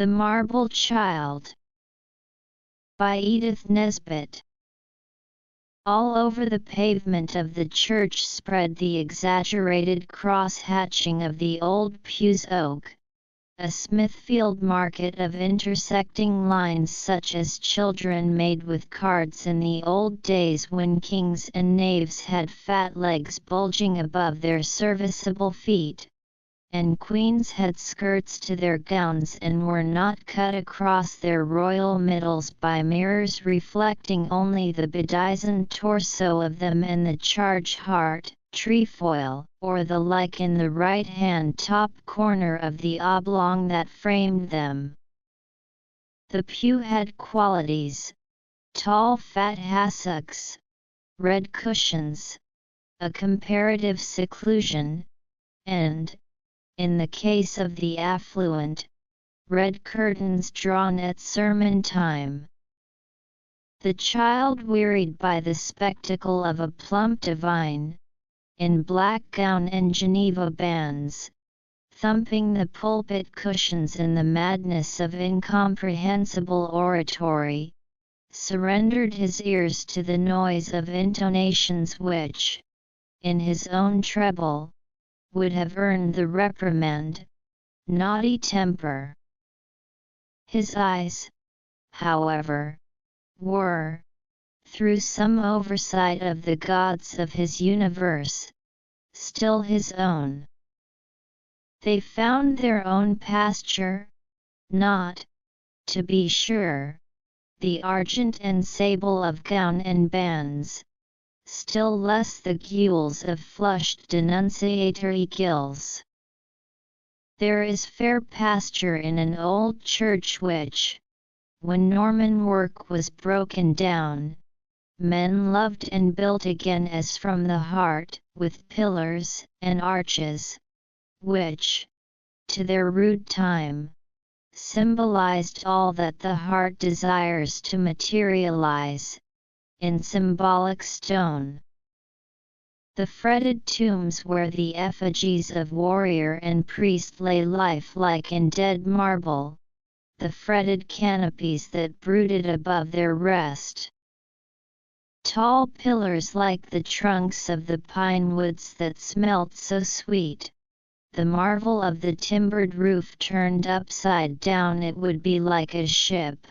The Marble Child by Edith Nesbit. All over the pavement of the church spread the exaggerated cross-hatching of the old pew's oak, a Smithfield market of intersecting lines such as children made with cards in the old days when kings and knaves had fat legs bulging above their serviceable feet, and queens had skirts to their gowns and were not cut across their royal middles by mirrors reflecting only the bedizened torso of them and the charge heart, trefoil, or the like in the right-hand top corner of the oblong that framed them. The pew had qualities: tall fat hassocks, red cushions, a comparative seclusion, and, in the case of the affluent, red curtains drawn at sermon time. The child, wearied by the spectacle of a plump divine, in black gown and Geneva bands, thumping the pulpit cushions in the madness of incomprehensible oratory, surrendered his ears to the noise of intonations which, in his own treble, would have earned the reprimand, naughty temper. His eyes, however, were, through some oversight of the gods of his universe, still his own. They found their own pasture, not, to be sure, the argent and sable of gown and bands, still less the gules of flushed denunciatory gills. There is fair pasture in an old church which, when Norman work was broken down, men loved and built again as from the heart, with pillars and arches, which, to their rude time, symbolized all that the heart desires to materialize, in symbolic stone. The fretted tombs where the effigies of warrior and priest lay lifelike in dead marble, the fretted canopies that brooded above their rest. Tall pillars like the trunks of the pine woods that smelt so sweet, the marvel of the timbered roof turned upside down, it would be like a ship.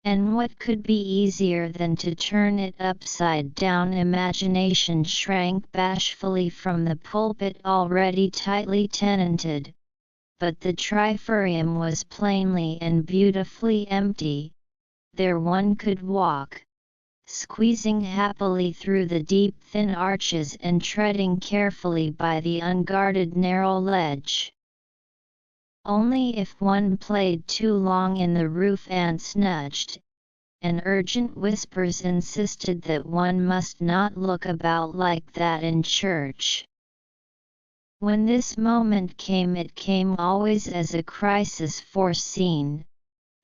And what could be easier than to turn it upside down? Imagination shrank bashfully from the pulpit already tightly tenanted, but the trifarium was plainly and beautifully empty. There one could walk, squeezing happily through the deep thin arches and treading carefully by the unguarded narrow ledge. Only if one played too long in the roof ants nudged, and urgent whispers insisted that one must not look about like that in church. When this moment came, it came always as a crisis foreseen,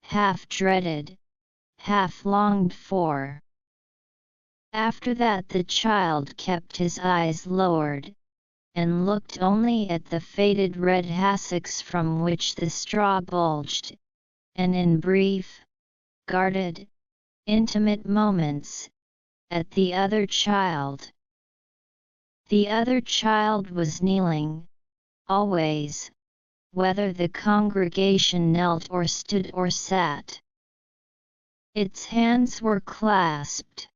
half dreaded, half longed for. After that the child kept his eyes lowered, and looked only at the faded red hassocks from which the straw bulged, and in brief, guarded, intimate moments, at the other child. The other child was kneeling, always, whether the congregation knelt or stood or sat. Its hands were clasped.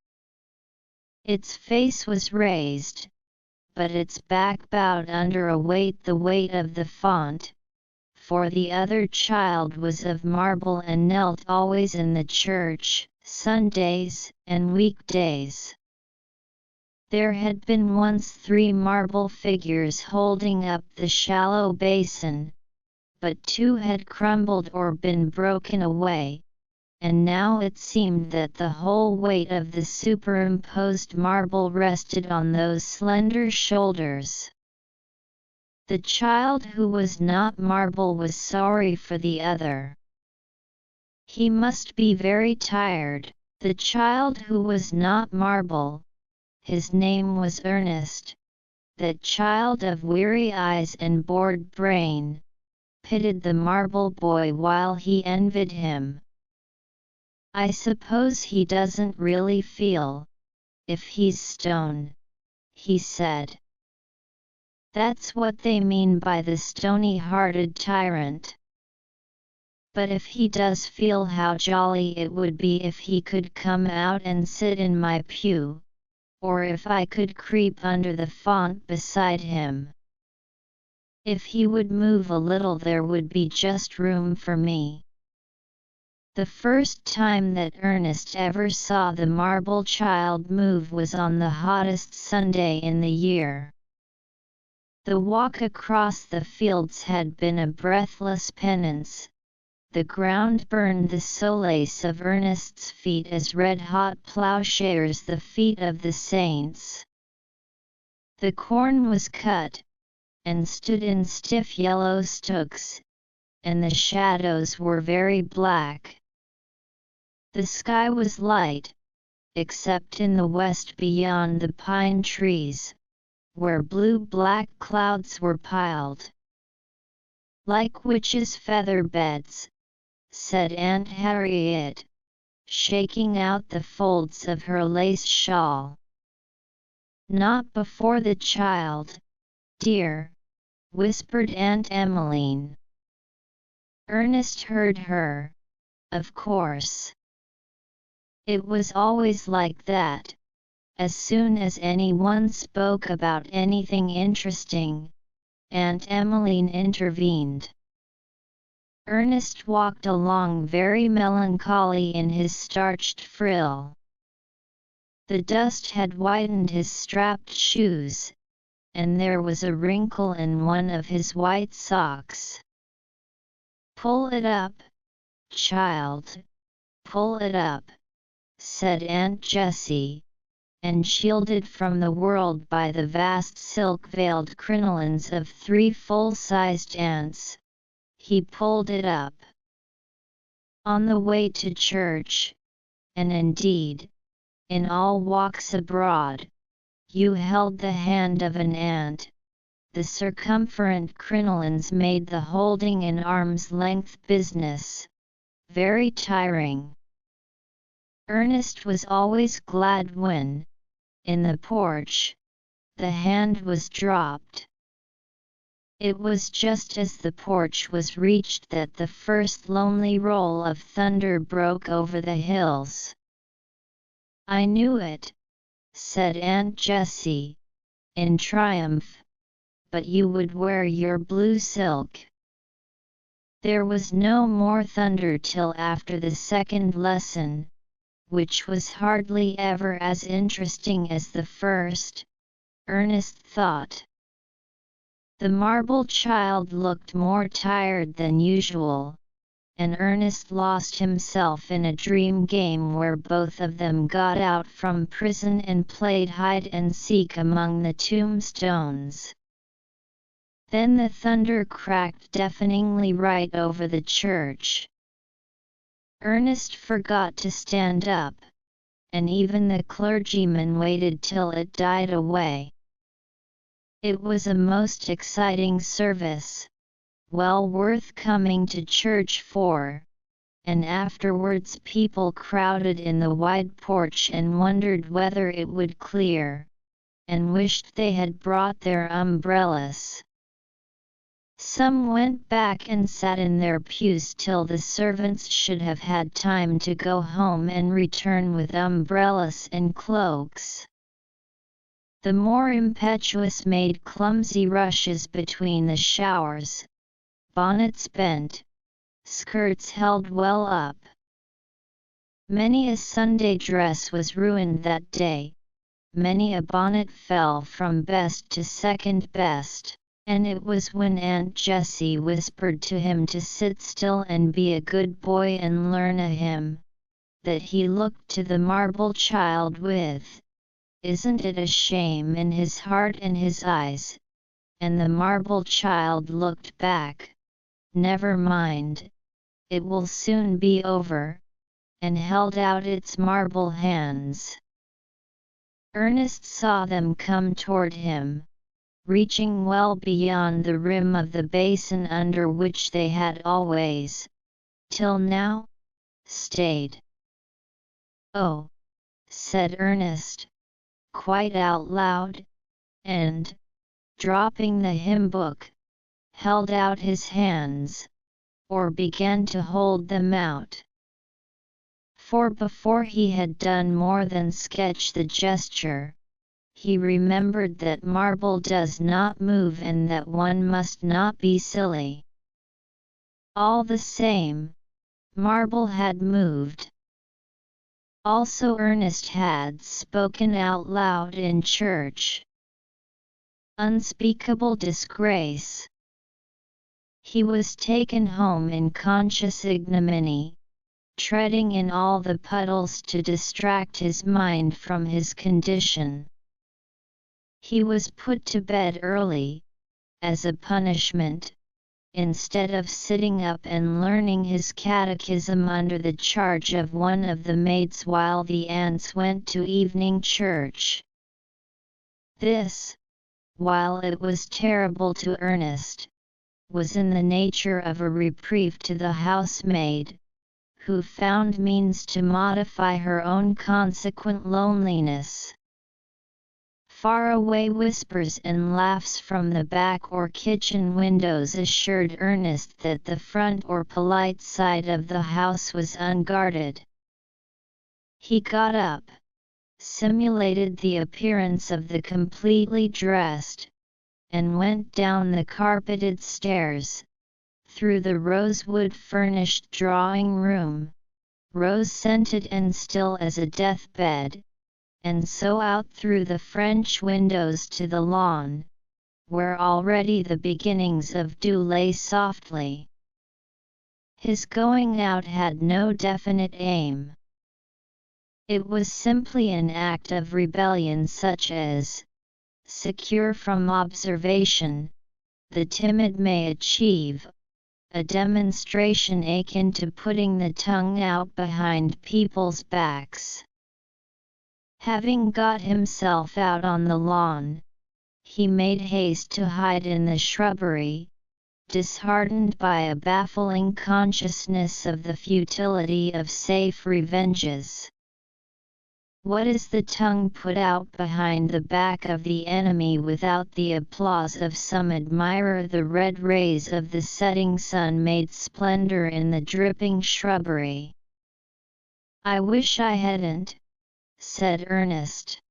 Its face was raised, but its back bowed under a weight, the weight of the font, for the other child was of marble and knelt always in the church, Sundays and weekdays. There had been once 3 marble figures holding up the shallow basin, but 2 had crumbled or been broken away, and now it seemed that the whole weight of the superimposed marble rested on those slender shoulders. The child who was not marble was sorry for the other. He must be very tired. The child who was not marble, his name was Ernest, that child of weary eyes and bored brain, pitied the marble boy while he envied him. "I suppose he doesn't really feel, if he's stone," he said. "That's what they mean by the stony-hearted tyrant. But if he does feel, how jolly it would be if he could come out and sit in my pew, or if I could creep under the font beside him. If he would move a little, there would be just room for me." The first time that Ernest ever saw the marble child move was on the hottest Sunday in the year. The walk across the fields had been a breathless penance. The ground burned the soles of Ernest's feet as red-hot plowshares the feet of the saints. The corn was cut, and stood in stiff yellow stooks, and the shadows were very black. The sky was light, except in the west beyond the pine trees, where blue-black clouds were piled. "Like witches' feather beds," said Aunt Harriet, shaking out the folds of her lace shawl. "Not before the child, dear," whispered Aunt Emmeline. Ernest heard her, of course. It was always like that. As soon as anyone spoke about anything interesting, Aunt Emmeline intervened. Ernest walked along very melancholy in his starched frill. The dust had whitened his strapped shoes, and there was a wrinkle in one of his white socks. "Pull it up, child, pull it up," said Aunt Jessie, and shielded from the world by the vast silk-veiled crinolines of 3 full-sized aunts, he pulled it up. On the way to church, and indeed, in all walks abroad, you held the hand of an aunt. The circumferent crinolines made the holding in arm's length business very tiring. Ernest was always glad when, in the porch, the hand was dropped. It was just as the porch was reached that the first lonely roll of thunder broke over the hills. "I knew it," said Aunt Jessie, in triumph, "but you would wear your blue silk." There was no more thunder till after the second lesson, which was hardly ever as interesting as the first, Ernest thought. The marble child looked more tired than usual, and Ernest lost himself in a dream game where both of them got out from prison and played hide and seek among the tombstones. Then the thunder cracked deafeningly right over the church. Ernest forgot to stand up, and even the clergyman waited till it died away. It was a most exciting service, well worth coming to church for, and afterwards people crowded in the wide porch and wondered whether it would clear, and wished they had brought their umbrellas. Some went back and sat in their pews till the servants should have had time to go home and return with umbrellas and cloaks. The more impetuous made clumsy rushes between the showers, bonnets bent, skirts held well up. Many a Sunday dress was ruined that day, many a bonnet fell from best to second best. And it was when Aunt Jessie whispered to him to sit still and be a good boy and learn a hymn, that he looked to the marble child with, "Isn't it a shame?" in his heart and his eyes, and the marble child looked back, "Never mind, it will soon be over," and held out its marble hands. Ernest saw them come toward him, reaching well beyond the rim of the basin under which they had always, till now, stayed. "Oh," said Ernest, quite out loud, and, dropping the hymn book, held out his hands, or began to hold them out. For before he had done more than sketch the gesture, he remembered that marble does not move and that one must not be silly. All the same, marble had moved. Also Ernest had spoken out loud in church. Unspeakable disgrace. He was taken home in conscious ignominy, treading in all the puddles to distract his mind from his condition. He was put to bed early, as a punishment, instead of sitting up and learning his catechism under the charge of one of the maids while the aunts went to evening church. This, while it was terrible to Ernest, was in the nature of a reprieve to the housemaid, who found means to modify her own consequent loneliness. Faraway whispers and laughs from the back or kitchen windows assured Ernest that the front or polite side of the house was unguarded. He got up, simulated the appearance of the completely dressed, and went down the carpeted stairs, through the rosewood-furnished drawing-room, rose-scented and still as a deathbed, and so out through the French windows to the lawn, where already the beginnings of dew lay softly. His going out had no definite aim. It was simply an act of rebellion such as, secure from observation, the timid may achieve, a demonstration akin to putting the tongue out behind people's backs. Having got himself out on the lawn, he made haste to hide in the shrubbery, disheartened by a baffling consciousness of the futility of safe revenges. What is the tongue put out behind the back of the enemy without the applause of some admirer? The red rays of the setting sun made splendor in the dripping shrubbery. "I wish I hadn't," said Ernest.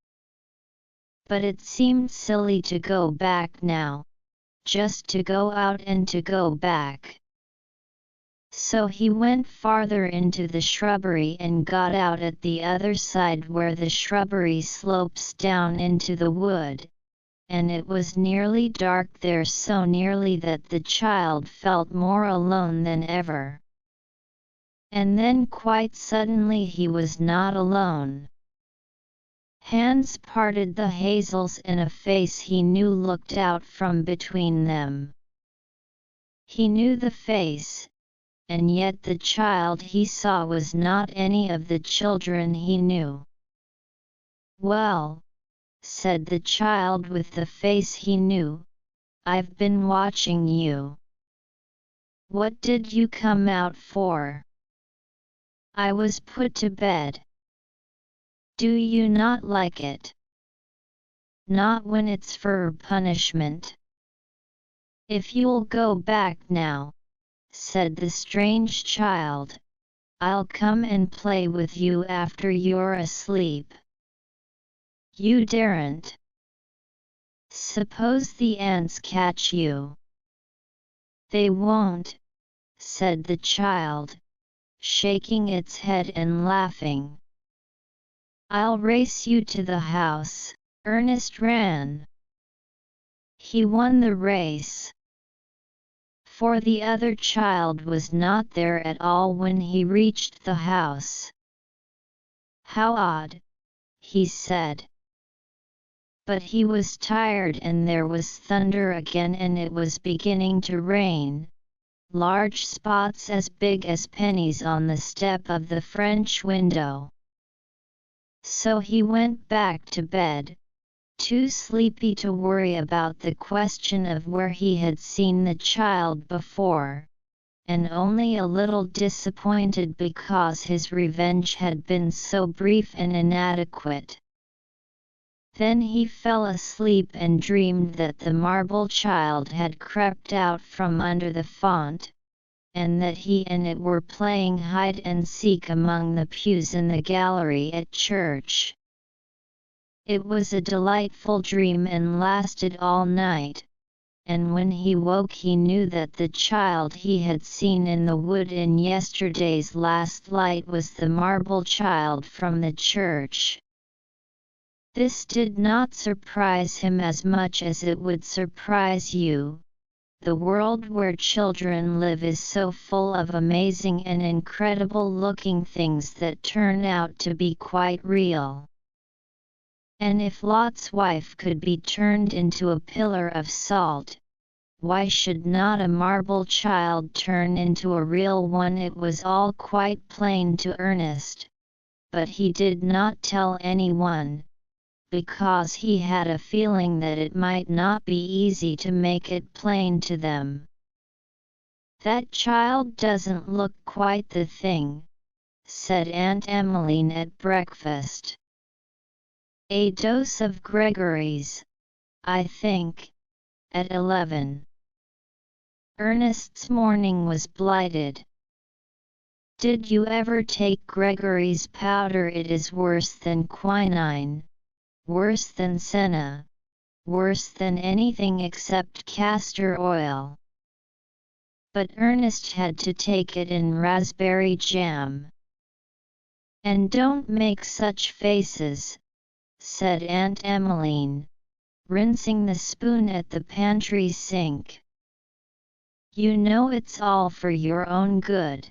But it seemed silly to go back now, just to go out and to go back. So he went farther into the shrubbery and got out at the other side where the shrubbery slopes down into the wood, and it was nearly dark there, so nearly that the child felt more alone than ever. And then quite suddenly he was not alone. Hands parted the hazels and a face he knew looked out from between them. He knew the face, and yet the child he saw was not any of the children he knew. "Well," said the child with the face he knew, "I've been watching you. What did you come out for?" "I was put to bed." "Do you not like it?" "Not when it's for punishment." "If you'll go back now," said the strange child, "I'll come and play with you after you're asleep." "You daren't." "Suppose the ants catch you?" "They won't," said the child, shaking its head and laughing. "I'll race you to the house." Ernest ran. He won the race. For the other child was not there at all when he reached the house. "How odd," he said. But he was tired and there was thunder again and it was beginning to rain, large spots as big as pennies on the step of the French window. So he went back to bed, too sleepy to worry about the question of where he had seen the child before, and only a little disappointed because his revenge had been so brief and inadequate. Then he fell asleep and dreamed that the marble child had crept out from under the font, and that he and it were playing hide and seek among the pews in the gallery at church. It was a delightful dream and lasted all night, and when he woke he knew that the child he had seen in the wood in yesterday's last light was the marble child from the church. This did not surprise him as much as it would surprise you. The world where children live is so full of amazing and incredible-looking things that turn out to be quite real. And if Lot's wife could be turned into a pillar of salt, why should not a marble child turn into a real one? It was all quite plain to Ernest, but he did not tell anyone, because he had a feeling that it might not be easy to make it plain to them. "That child doesn't look quite the thing," said Aunt Emmeline at breakfast. "A dose of Gregory's, I think, at 11. Ernest's morning was blighted. "Did you ever take Gregory's powder? It is worse than quinine, worse than senna, worse than anything except castor oil." But Ernest had to take it in raspberry jam. "And don't make such faces," said Aunt Emmeline, rinsing the spoon at the pantry sink. "You know it's all for your own good."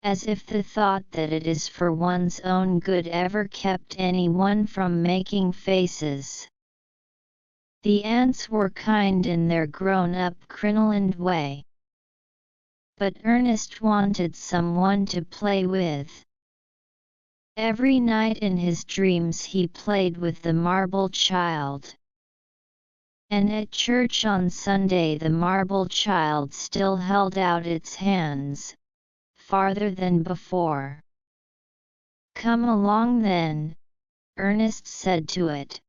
As if the thought that it is for one's own good ever kept anyone from making faces. The aunts were kind in their grown-up crinolined way. But Ernest wanted someone to play with. Every night in his dreams he played with the marble child. And at church on Sunday the marble child still held out its hands, farther than before. "Come along then," Ernest said to it,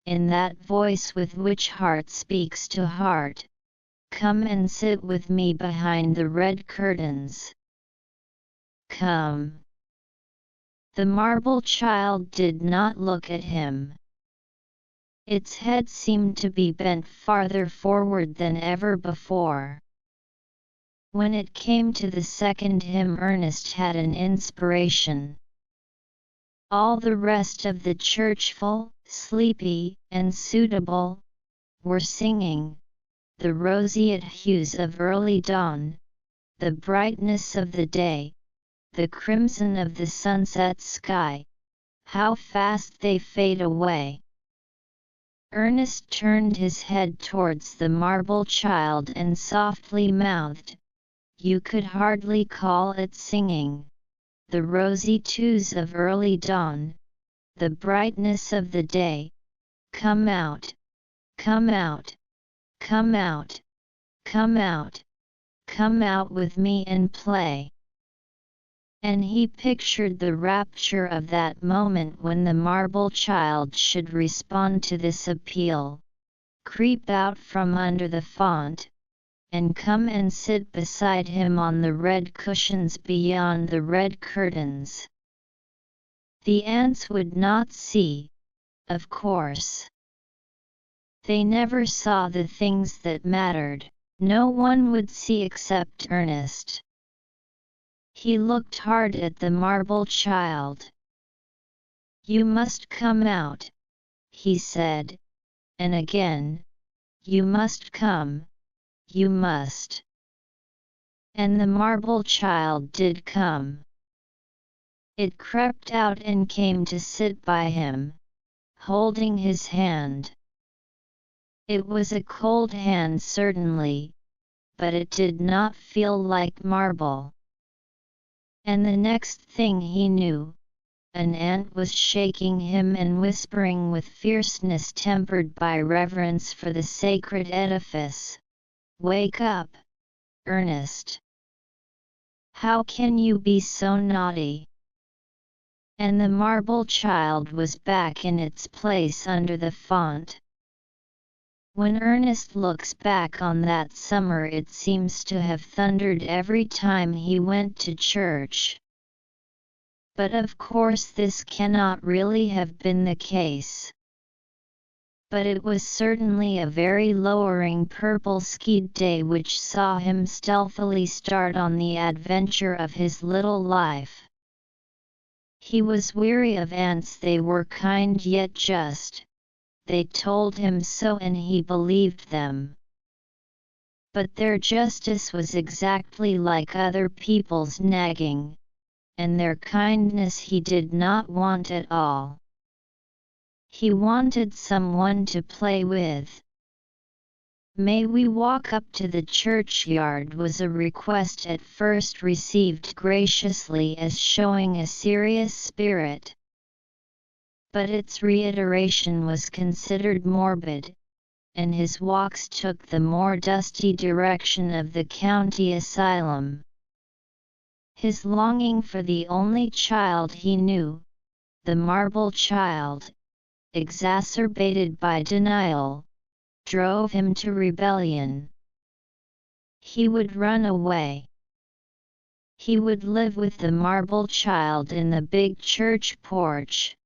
in that voice with which heart speaks to heart. "Come and sit with me behind the red curtains. Come." The marble child did not look at him. Its head seemed to be bent farther forward than ever before. When it came to the second hymn Ernest had an inspiration. All the rest of the churchful, sleepy, and suitable, were singing, "The roseate hues of early dawn, the brightness of the day, the crimson of the sunset sky, how fast they fade away." Ernest turned his head towards the marble child and softly mouthed, "You could hardly call it singing. The rosy hues of early dawn, the brightness of the day, come out, come out, come out, come out, come out with me and play." And he pictured the rapture of that moment when the marble child should respond to this appeal, creep out from under the font, and come and sit beside him on the red cushions beyond the red curtains. The aunts would not see, of course. They never saw the things that mattered. No one would see except Ernest. He looked hard at the marble child. "You must come out," he said, and again, "You must come, you must." And the marble child did come. It crept out and came to sit by him, holding his hand. It was a cold hand certainly, but it did not feel like marble. And the next thing he knew, an ant was shaking him and whispering with fierceness tempered by reverence for the sacred edifice, "Wake up, Ernest! How can you be so naughty?" And the marble child was back in its place under the font. When Ernest looks back on that summer, it seems to have thundered every time he went to church. But of course this cannot really have been the case. But it was certainly a very lowering purple-skied day which saw him stealthily start on the adventure of his little life. He was weary of ants. They were kind yet just. They told him so and he believed them. But their justice was exactly like other people's nagging, and their kindness he did not want at all. He wanted someone to play with. "May we walk up to the churchyard?" was a request at first received graciously as showing a serious spirit. But its reiteration was considered morbid, and his walks took the more dusty direction of the county asylum. His longing for the only child he knew, the marble child, exacerbated by denial, drove him to rebellion. He would run away. He would live with the marble child in the big church porch.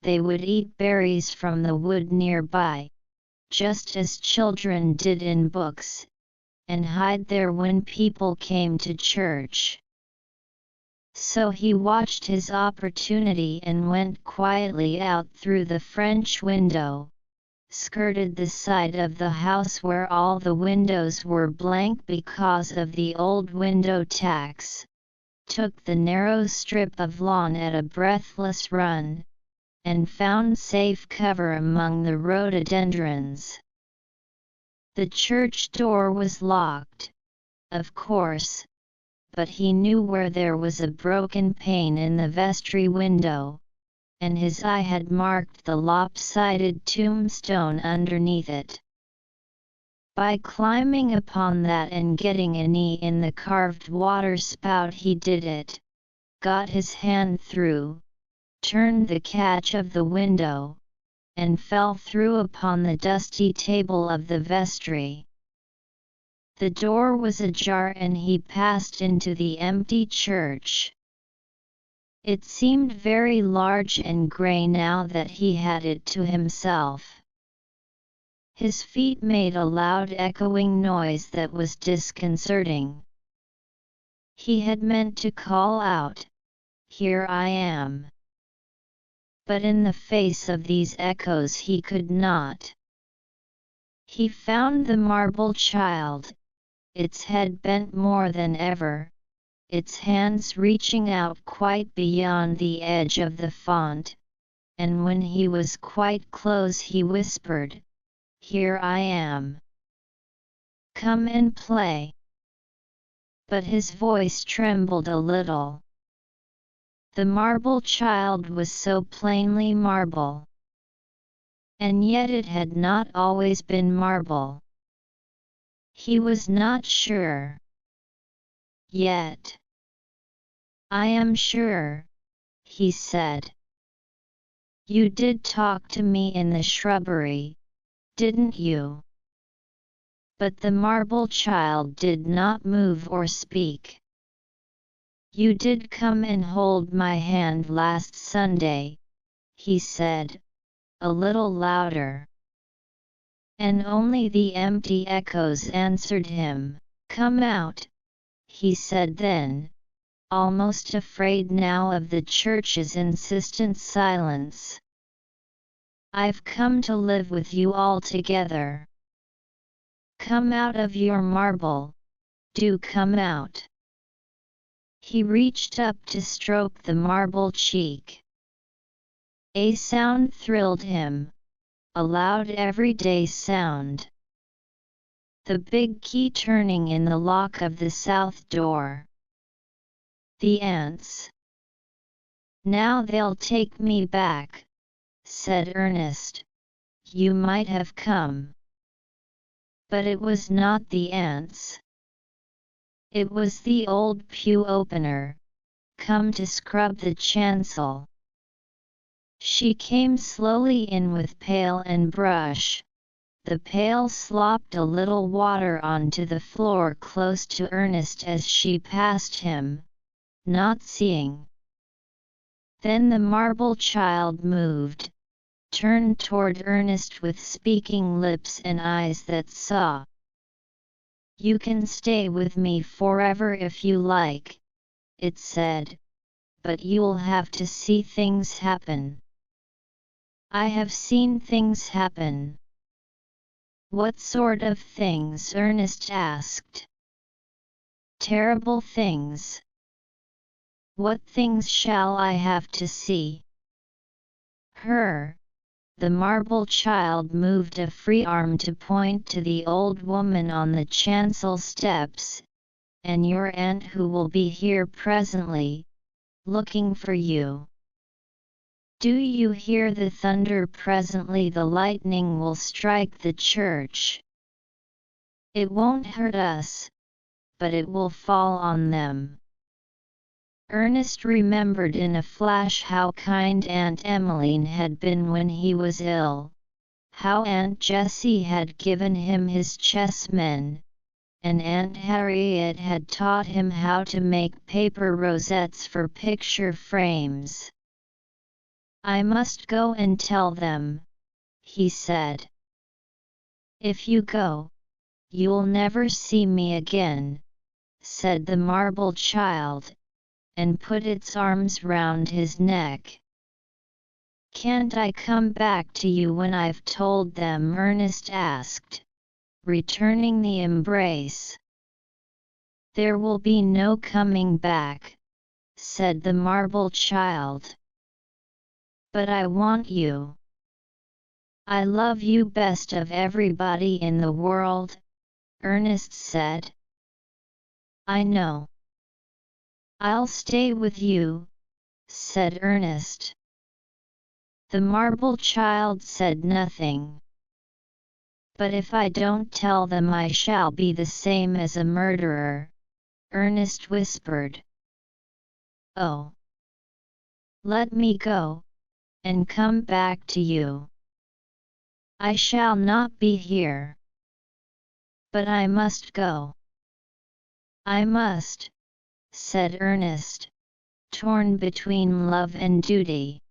They would eat berries from the wood nearby, just as children did in books, and hide there when people came to church. So he watched his opportunity and went quietly out through the French window, skirted the side of the house where all the windows were blank because of the old window tax, took the narrow strip of lawn at a breathless run, and found safe cover among the rhododendrons. The church door was locked, of course, but he knew where there was a broken pane in the vestry window, and his eye had marked the lopsided tombstone underneath it. By climbing upon that and getting a knee in the carved water spout he did it, got his hand through, turned the catch of the window, and fell through upon the dusty table of the vestry. The door was ajar and he passed into the empty church. It seemed very large and grey now that he had it to himself. His feet made a loud echoing noise that was disconcerting. He had meant to call out, "Here I am." But in the face of these echoes he could not. He found the marble child, its head bent more than ever, its hands reaching out quite beyond the edge of the font, and when he was quite close he whispered, "Here I am. Come and play." But his voice trembled a little. The marble child was so plainly marble. And yet it had not always been marble. He was not sure. Yet. "I am sure," he said. "You did talk to me in the shrubbery, didn't you?" But the marble child did not move or speak. "You did come and hold my hand last Sunday," he said, a little louder. And only the empty echoes answered him. "Come out," he said then, almost afraid now of the church's insistent silence. "I've come to live with you altogether. Come out of your marble, do come out." He reached up to stroke the marble cheek. A sound thrilled him, a loud everyday sound. The big key turning in the lock of the south door. The ants. "Now they'll take me back," said Ernest. "You might have come." But it was not the ants. It was the old pew opener, come to scrub the chancel. She came slowly in with pail and brush. The pail slopped a little water onto the floor close to Ernest as she passed him, not seeing. Then the marble child moved, turned toward Ernest with speaking lips and eyes that saw. "You can stay with me forever if you like," it said, "but you'll have to see things happen." "I have seen things happen." "What sort of things?" Ernest asked. "Terrible things." "What things shall I have to see?" "Her." The marble child moved a free arm to point to the old woman on the chancel steps, "and your aunt who will be here presently, looking for you. Do you hear the thunder? Presently the lightning will strike the church. It won't hurt us, but it will fall on them." Ernest remembered in a flash how kind Aunt Emmeline had been when he was ill, how Aunt Jessie had given him his chessmen, and Aunt Harriet had taught him how to make paper rosettes for picture frames. "I must go and tell them," he said. "If you go, you'll never see me again," said the marble child, and put its arms round his neck. "Can't I come back to you when I've told them?" Ernest asked, returning the embrace. "There will be no coming back," said the marble child. "But I want you. I love you best of everybody in the world," Ernest said. "I know." "I'll stay with you," said Ernest. The marble child said nothing. "But if I don't tell them I shall be the same as a murderer," Ernest whispered. "Oh! Let me go, and come back to you. I shall not be here." "But I must go." "I must," said Ernest, torn between love and duty.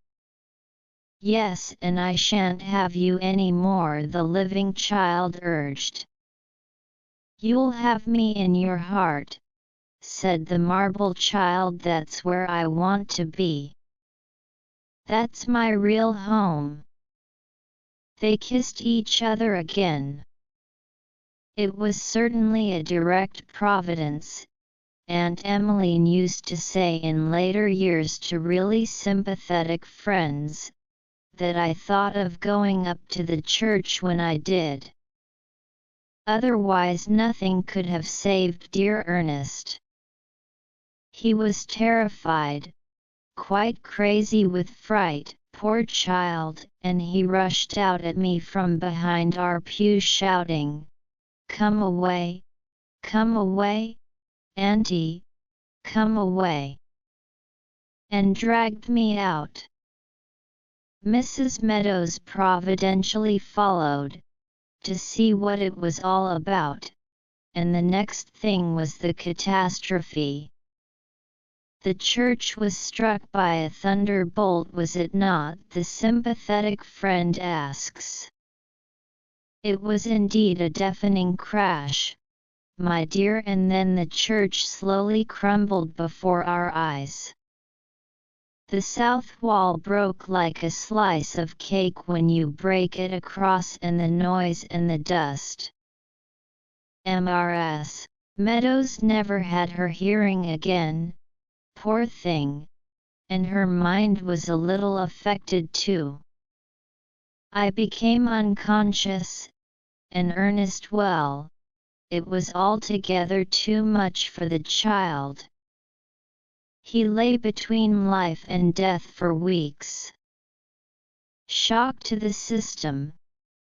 "Yes, and I shan't have you any more," the living child urged. "You'll have me in your heart," said the marble child. "That's where I want to be. That's my real home." They kissed each other again. It was certainly a direct providence, Aunt Emmeline used to say in later years to really sympathetic friends, that I thought of going up to the church when I did. Otherwise nothing could have saved dear Ernest. He was terrified, quite crazy with fright, poor child, and he rushed out at me from behind our pew shouting, "Come away! Come away! Auntie! Come away!" and dragged me out. Mrs. Meadows providentially followed, to see what it was all about, and the next thing was the catastrophe. The church was struck by a thunderbolt, was it not? The sympathetic friend asks. It was indeed a deafening crash, my dear, and then the church slowly crumbled before our eyes. The south wall broke like a slice of cake when you break it across, and the noise and the dust. Mrs. Meadows never had her hearing again, poor thing, and her mind was a little affected too. I became unconscious, and Ernest, well, it was altogether too much for the child. He lay between life and death for weeks. Shock to the system,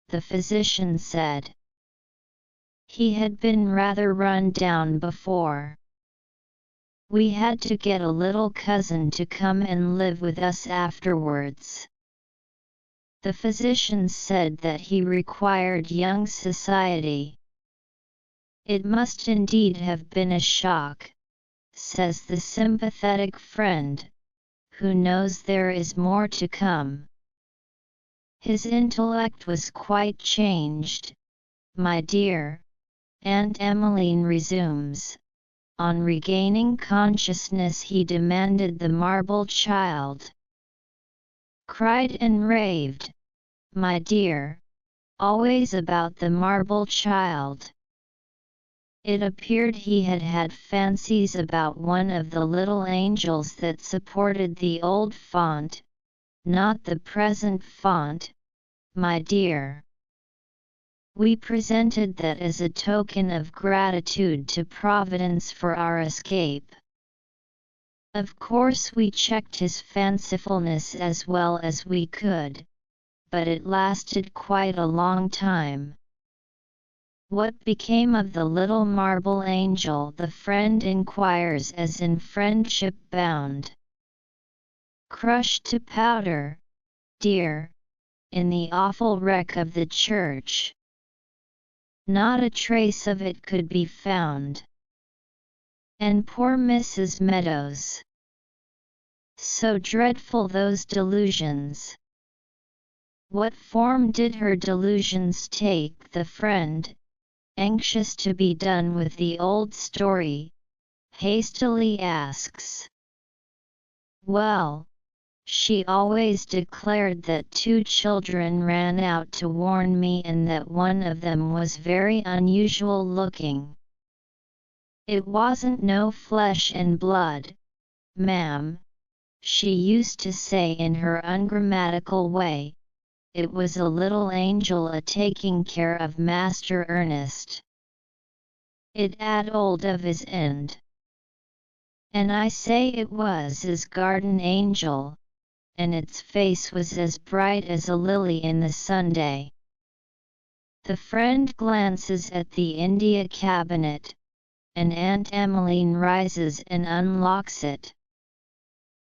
the physician said. He had been rather run down before. We had to get a little cousin to come and live with us afterwards. The physicians said that he required young society. It must indeed have been a shock, says the sympathetic friend, who knows there is more to come. His intellect was quite changed, my dear, Aunt Emmeline resumes. On regaining consciousness he demanded the marble child. Cried and raved, my dear, always about the marble child. It appeared he had had fancies about one of the little angels that supported the old font, not the present font, my dear. We presented that as a token of gratitude to Providence for our escape. Of course we checked his fancifulness as well as we could, but it lasted quite a long time. What became of the little marble angel, the friend inquires as in friendship bound. Crushed to powder, dear, in the awful wreck of the church. Not a trace of it could be found. And poor Mrs. Meadows. So dreadful those delusions. What form did her delusions take? The friend, anxious to be done with the old story, hastily asks. Well, she always declared that 2 children ran out to warn me and that one of them was very unusual looking. It wasn't no flesh and blood, ma'am, she used to say in her ungrammatical way, it was a little angel a-taking care of Master Ernest. It 'ad old of his end. And I say it was his garden angel, and its face was as bright as a lily in the Sunday. The friend glances at the India cabinet, and Aunt Emmeline rises and unlocks it.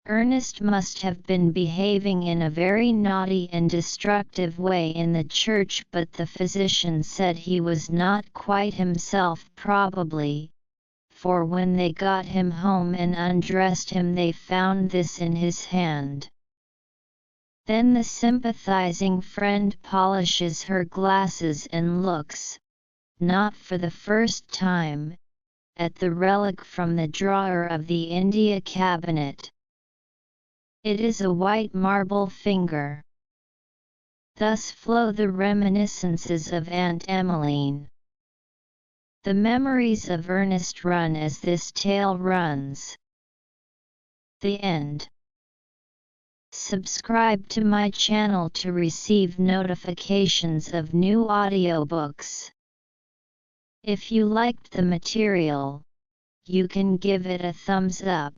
Ernest must have been behaving in a very naughty and destructive way in the church, but the physician said he was not quite himself probably, for when they got him home and undressed him they found this in his hand. Then the sympathizing friend polishes her glasses and looks, not for the first time, at the relic from the drawer of the India cabinet. It is a white marble finger. Thus flow the reminiscences of Aunt Emmeline. The memories of Ernest run as this tale runs. The end. Subscribe to my channel to receive notifications of new audiobooks. If you liked the material, you can give it a thumbs up.